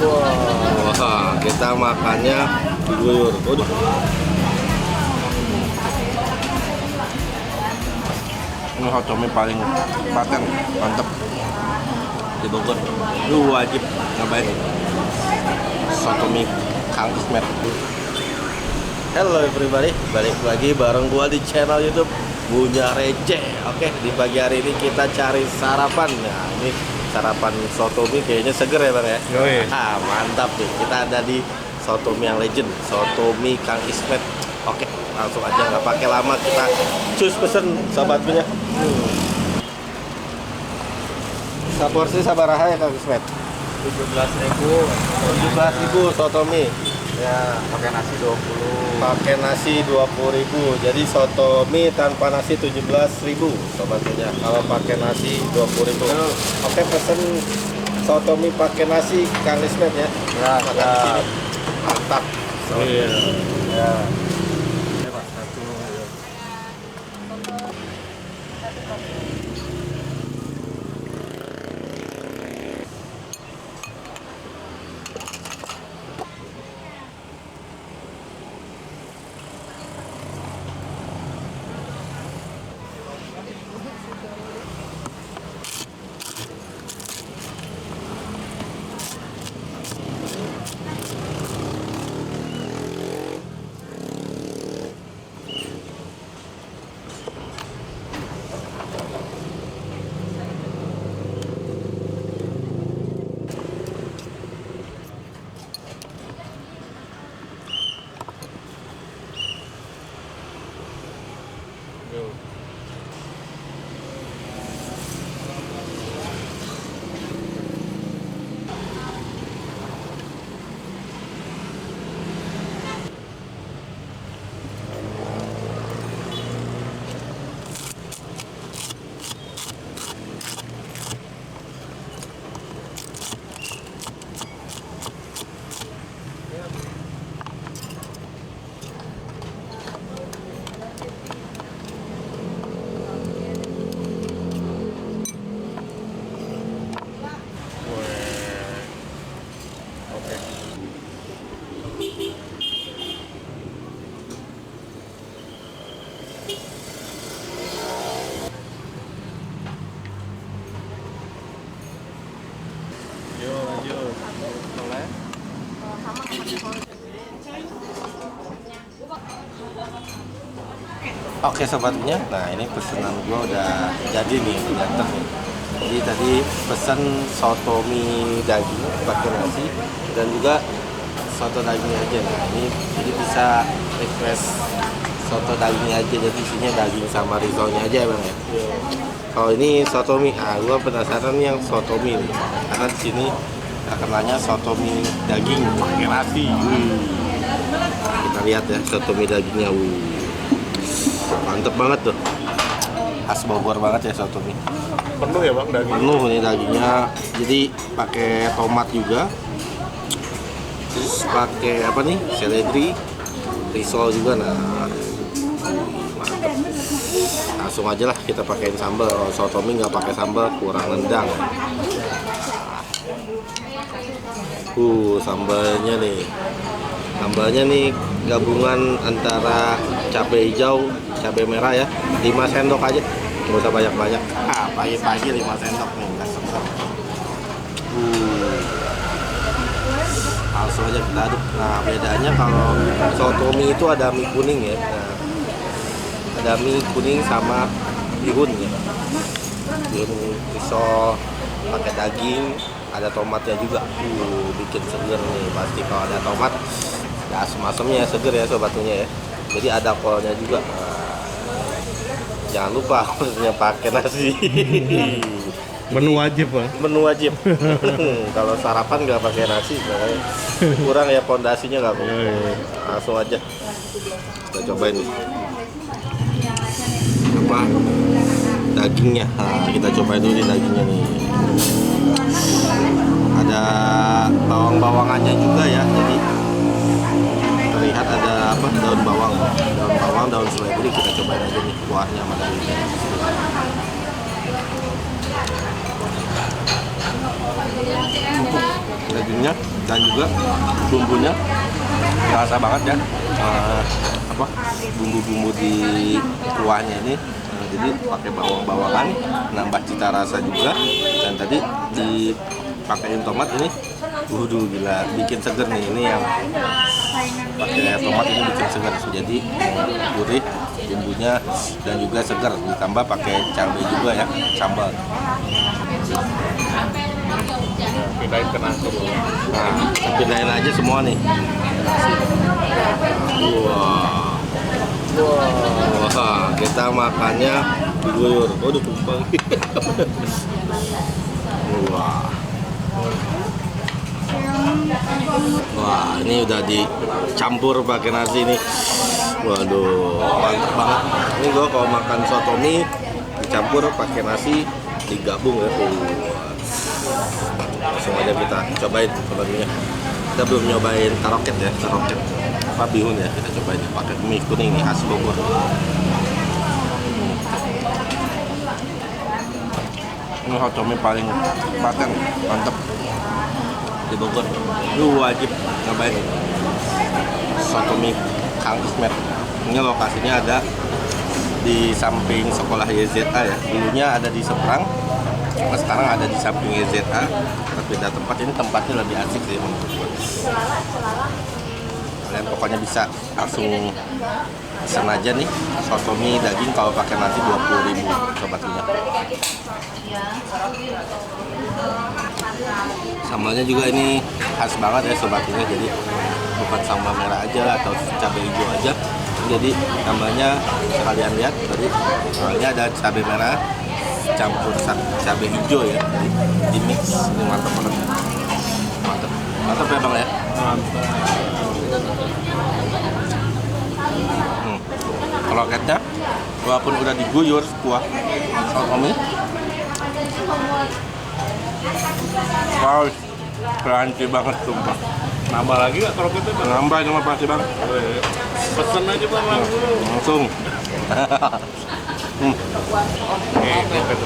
Wah, kita makannya diguyur. Waduh. Ini hotomi paling paten, mantep di Bogor. Lu wajib nyobain sotomi Kang Ismet. Hello everybody, balik lagi bareng gua di channel YouTube Bunya Receh. Oke, di pagi hari ini kita cari sarapan. Nah, ini sarapan sotomi kayaknya seger ya bang ya. Yoi. Mantap nih. Kita ada di sotomi yang legend, sotomi Kang Ismet. Oke, langsung aja nggak pakai lama kita cus pesen sahabat punya. Saporsi sabaraha ya Kang Ismet? 17.000 sotomi. ya, pakai nasi 20. Pakai nasi 20.000. Jadi sotomi tanpa nasi 17.000 sobatnya. Kalau pakai nasi 20.000. Oke, pesen sotomi pakai nasi Kang Ismet ya. Ya, Makan di sini. Mantap. Iya. Ya. Oke sobatnya, nah ini pesanan gua udah jadi nih, udah datang nih. Jadi tadi pesen sotomi daging pakai nasi dan juga soto daging aja. Nah ini jadi bisa request soto daging aja, jadi isinya daging sama risottonya aja ya bang ya. Kalau ini sotomi, gua penasaran yang sotomi nih, karena di sini terkenalnya sotomi daging pakai nasi. Kita lihat ya sotomi dagingnya. Mantep banget tuh, khas Bogor banget ya sotomi. Penuh ya bang daging? Penuh nih dagingnya, jadi pakai tomat juga, terus pakai apa nih, seledri, risol juga. Nah mantep, langsung aja lah kita pakein sambal. Kalau sotomi nggak pakai sambal kurang nendang. Sambalnya nih, sambalnya nih gabungan antara cabai hijau, cabai merah ya, 5 sendok aja, nggak usah banyak-banyak. Pagi-pagi 5 sendok nih, nggak seger. Langsung aja kita aduk. Nah bedanya kalau sotomi itu ada mie kuning ya. Nah, ada mie kuning sama bihun ya. Bihun risol pakai daging, ada tomatnya juga. Bikin seger nih pasti kalau ada tomat. Ya asem-asemnya seger ya sobatnya ya. Jadi ada kolnya juga. Nah, jangan lupa harusnya pakai nasi. Menu wajib bang? Menu wajib. Kalau sarapan nggak pakai nasi kurang ya, pondasinya nggak kuat. Langsung aja kita cobain nih apa dagingnya. Nah, kita cobain dulu nih dagingnya nih. Ada bawang-bawangannya juga ya, jadi terlihat ada apa, daun bawang, daun seledri. Kita cobain aja nih kuahnya sama dagingnya. Dagingnya dagingnya dan juga bumbunya terasa banget ya. Apa bumbu-bumbu di kuahnya ini. Jadi pakai bawang-bawangan, nambah cita rasa juga. Dan tadi dipakein tomat ini, gila, bikin seger nih. Ini yang pakai tomat ini bikin seger. Jadi gurih bumbunya dan juga seger. Ditambah pakai cabai juga ya, sambal. Pindahin ke nasi dulu. Nah, pindahin aja semua nih. Wah, kita makannya diguyur. Oh, udah tumpang. Wah, ini udah dicampur pakai nasi nih. Waduh, mantap banget. Ini gua kalau makan soto mie dicampur pakai nasi digabung ya. Langsung aja kita cobain sebagainya. Kita belum nyobain taroket ya, taroket apa bihun ya, kita cobain pakai mie kuning nih khas Bogor. Ini soto mie paling paten, mantep di Bogor. Lu wajib nyobain soto mie Kang Ismet. Ini lokasinya ada di samping sekolah YZA ya. Dulunya ada di seberang, sekarang ada di samping YZA. Beda tempat, ini tempatnya lebih asik sih menurut gue. Kalian pokoknya bisa langsung pesan aja nih soto mie daging kalau pakai nasi 20.000 sobat lihat. Sambalnya juga ini khas banget ya sobat lihat, jadi bukan sambal merah aja lah atau cabai hijau aja. Jadi sambalnya sekalian lihat tadi, soalnya ada cabai merah campur cabai hijau ya, di mix. Ini mantap banget, mantap ya bang ya. Kroketnya walaupun udah diguyur kuah soto mie, wow, crunchy banget sumpah. Nambah lagi nggak kroketnya? Nambah cuma pasti bang. Pesen aja bang Langsung.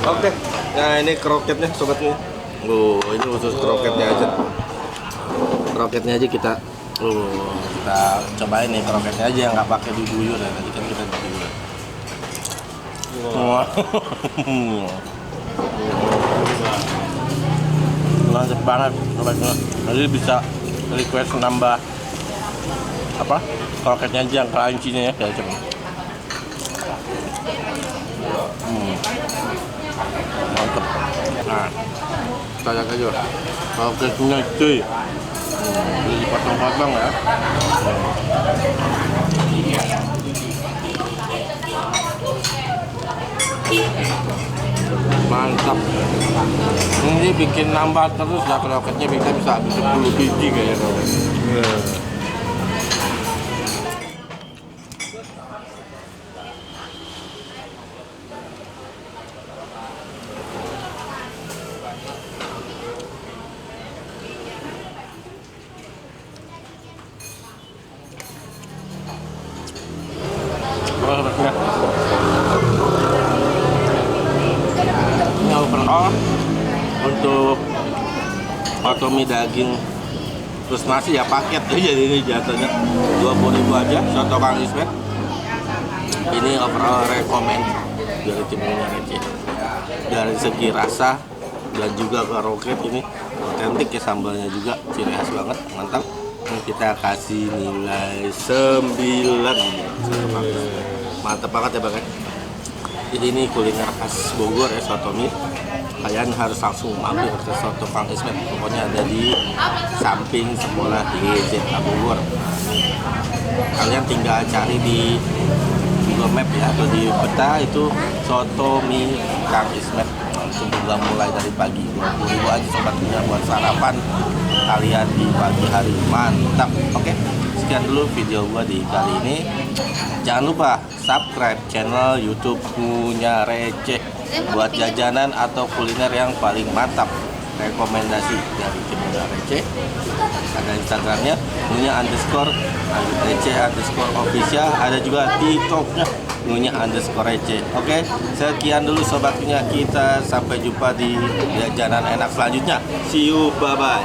Oke. Nah ini kroketnya sobatnya. Ini khusus kroketnya aja. Kroketnya aja kita cobain nih, kroketnya aja yang nggak pakai diguyur ya. Tadi kan kita diguyur. Mantap banget sobatnya. Jadi bisa request nambah apa kroketnya aja yang crunchy-nya ya, kayak coba. Mantap. Nah, kita lihat aja kroketnya cuy. Jadi dipotong-potong ya. Mantap. Ini bikin nambah terus ya, kroketnya bisa habis 10 biji kayaknya. Ini overall untuk soto mie daging terus nasi ya paket ya, jadi ini jatuhnya 20.000 aja soto Kang Ismet. Ini overall rekomend dari timnya receh. Dari segi rasa dan juga kroket ini otentik ya, sambalnya juga ciri khas banget, mantap. Ini kita kasih nilai 9. Mantap banget ya bang. Jadi ini kuliner khas Bogor ya, soto mie. Kalian harus langsung mampir ke soto Kang Ismet. Pokoknya ada di samping sekolah YZA Bogor. Kalian tinggal cari di Google Map ya, atau di peta itu soto mie Kang Ismet. Langsung juga mulai dari pagi 20.000 aja sobat punya buat sarapan kalian di pagi hari, mantap. Oke, sekian dulu video gua di kali ini. Jangan lupa subscribe channel YouTube Punya Receh buat jajanan atau kuliner yang paling mantap. rekomendasi dari Cimunda Receh. Ada Instagramnya @receh_official, ada juga TikToknya @receh. Oke, sekian dulu sobat Nunya, kita sampai jumpa di jajanan enak selanjutnya. See you, bye bye.